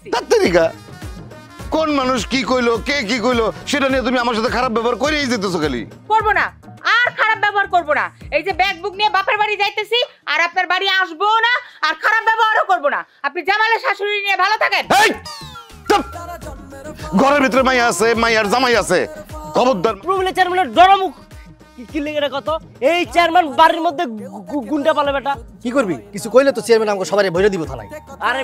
দেখছি। তাত্ত্বিকা কোন মানুষ কি কইলো কে কি কইলো সেটা নিয়ে তুমি আমার সাথে খারাপ ব্যবহার করেই যেতেছো খালি। করবো না, আর খারাপ ব্যবহার করবো না। এই যে ব্যাগ বুক নিয়ে বাপের বাড়ি যাইতেছি আর আপনার বাড়ি আসবো না, আর খারাপ ব্যবহারও করবো না। আপনি জামালের শাশুড়ি নিয়ে ভালো থাকেন। ঘরের ভিতরে মাইয়া আছে, মাইয়ার জামাই আছে, খবরদার। প্রবলেম চেয়ারম্যানের ডরামুখ কি লিখে কত এই চেয়ারম্যান বাড়ির মধ্যে গুন্ডা পালে বেটা কি করবি? কিছু কইলে তো চেয়ারম্যান আমাকে সবাই ভরে দিব থানায়। আরে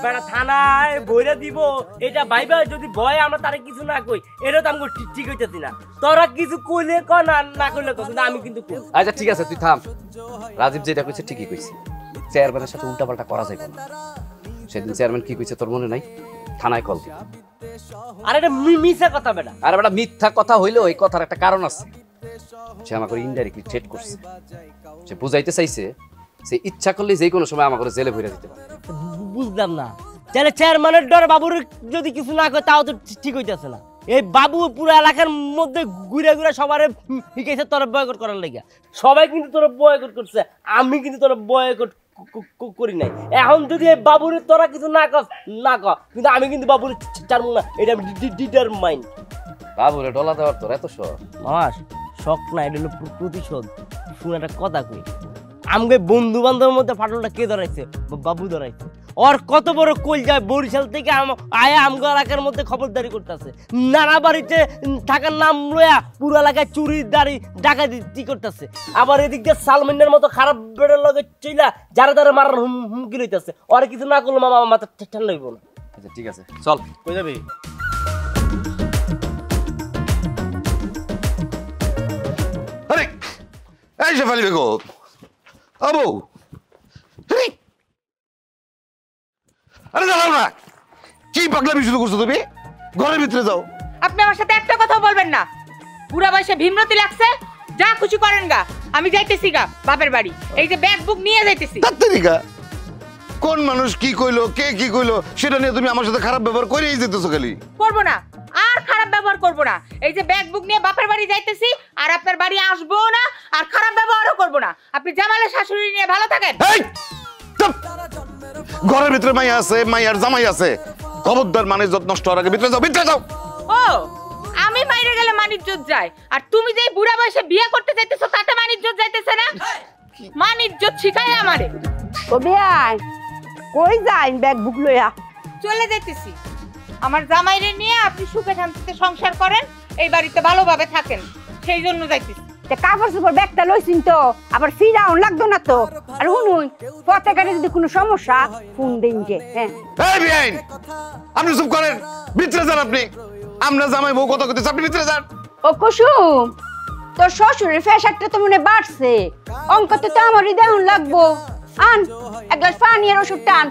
বেটা থানায় বইরা দিব এটা ভাইবা যদি ভয় আমরা তারে কিছু না কই এটা তো আমগো ঠিক হইতাছি না। তোরা কিছু কইলে ক না কইলে ক, কিন্তু আমি কিন্তু কই। আচ্ছা ঠিক আছে তুই থাম। রাজীব যেটা কইছে ঠিকই কইছে, চেয়ারম্যানের সাথে উল্টাপাল্টা করা যাবে না। সেদিন চেয়ারম্যান কি কইছে তোর মনে নাই? থানায় কল দিই। আরে এটা মিছা কথা বেটা। আরে বেটা মিথ্যা কথা হইলেও এই কথার একটা কারণ আছে। সে আমাকে ইনডাইরেক্টলি থ্রেট করছে। সে বুঝাইতে চাইছে সে ইচ্ছা করলে যে কোনো সময় আমাকে জেলে ভরে দিতে পারে। বুঝলাম না, তাহলে চেয়ারম্যানের ডর বাবুর যদি কিছু না কয় তাও তো ঠিক হইতাছে না। এই বাবু পুরো এলাকার মধ্যে ঘুরে ঘুরে সবারে শিখাইছে তোরা বয়কট করার লাগিয়া। সবাই কিন্তু তোরা বয়কট করছে, আমি কিন্তু তোরা বয়কট করি নাই। এখন যদি এই বাবুর তোরা কিছু না কস কিন্তু আমি কিন্তু বাবুর ছাড়বো না, এটা আমি ডিটারমাইন্ড। বাবুরে ডলা দেওয়ার তোর এত শখ? আমার শখ না, এটা হলো প্রতিশোধ। শুনে একটা কথা কই, আমাকে বন্ধু বান্ধবের মধ্যে ফাটলটা কে ধরাইছে? বাবু ধরাইছে। ওর কত বড় কই যায় বরিশাল থেকে আয়া আমগো এলাকার মধ্যে খবরদারি করতেছে। নানা বাড়িতে থাকার নাম লয়া পুরো এলাকায় চুরি দাড়ি ডাকাতি করতেছে। আবার এদিক দিয়ে সালমানের মতো খারাপ বেড়ের লগে চইলা যারা যারা মারার হুমকি লইতেছে। ওরা কিছু না করলে মামা মাথা ঠান্ডা হইব না। আচ্ছা ঠিক আছে চল। কই যাবি? আরে এই শেফালি বেগম, আবু আরে দাঁড়াও না, কি পাগলামি শুরু করছো তুমি? ঘরের ভিতরে যাও। আপনি আমার সাথে একটা কথা বলবেন না। বুড়া বয়সে ভীমরতি লাগছে, যা খুশি করেন গা। আমি যাইতেছি গা বাপের বাড়ি। এই যে ব্যাগ বুক নিয়ে যাইতেছি। তাত্ত্বিকা কোন মানুষ কি কইলো কে কি কইলো সেটা নিয়ে তুমি আমার সাথে খারাপ ব্যবহার করেই যেতেছো খালি। করবো না, আর খারাপ ব্যবহার করবো না। এই যে ব্যাগ বুক নিয়ে বাপের বাড়ি যাইতেছি আর আপনার বাড়ি আসবো না, আর খারাপ ব্যবহারও করবো না। আপনি জামালের শাশুড়ি নিয়ে ভালো থাকেন। ঘরের ভিতরে মাইয়া আছে, মাইয়ার জামাই আছে, খবরদার। মানিজ্জত নষ্ট হওয়ার আগে ভিতরে যাও, ভিতরে যাও। ও আমি মাইরে গেলে মানিজ্জত যায়, আর তুমি যে বুড়া বয়সে বিয়ে করতে যাইতেছো তাতে মানিজ্জত যাইতেছে না? মানিজ্জত শিখায় আমারে। ও বেয়াই কই যাই ব্যাগ বুক লইয়া? চলে যাইতেছি। আমার জামাইরে নিয়ে আপনি সুখে শান্তিতে সংসার করেন, এই বাড়িতে ভালোভাবে থাকেন, সেই জন্য যাইতেছি। কাপড় চোপড় ব্যাগটা লইছিন তো, আবার ফিরাও লাগতো না তো। আর শুনুন, পথে ঘাটে যদি কোনো সমস্যা ফোন দিন যে। হ্যাঁ এই বিআইন, আপনি চুপ করেন, ভিতরে যান। আপনি আমরা জামাই বউ কথা কইতেছি, আপনি ভিতরে যান। ও কুসুম, তোর শ্বশুরের ফ্যাশনটা তো মনে বাড়ছে, অঙ্কতে তো আমারই দেউন লাগবো। আন এক গ্লাস পানি আর ওষুধ টান।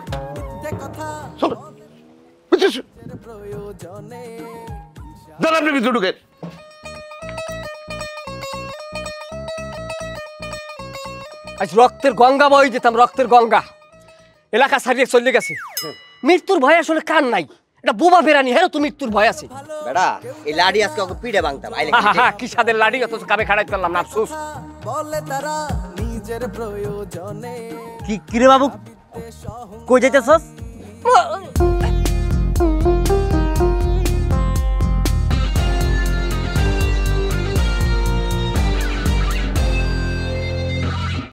যান আপনি ভিতরে ঢুকেন। আজ রক্তের গঙ্গা বই যেতাম, রক্তের গঙ্গা এলাকা ছাড়িয়ে চলে গেছে। মৃত্যুর ভয় আসলে কার নাই? এটা বোবা বেরানি। হ্যাঁ তো মৃত্যুর ভয় আছে বেটা। এই লাড়ি আজকে ওকে পিড়ে ভাঙতাম। কি সাদের লাড়ি, অত কামে খাড়াই করলাম না, আফসোস। কি রে বাবু, কই যাইতেছস?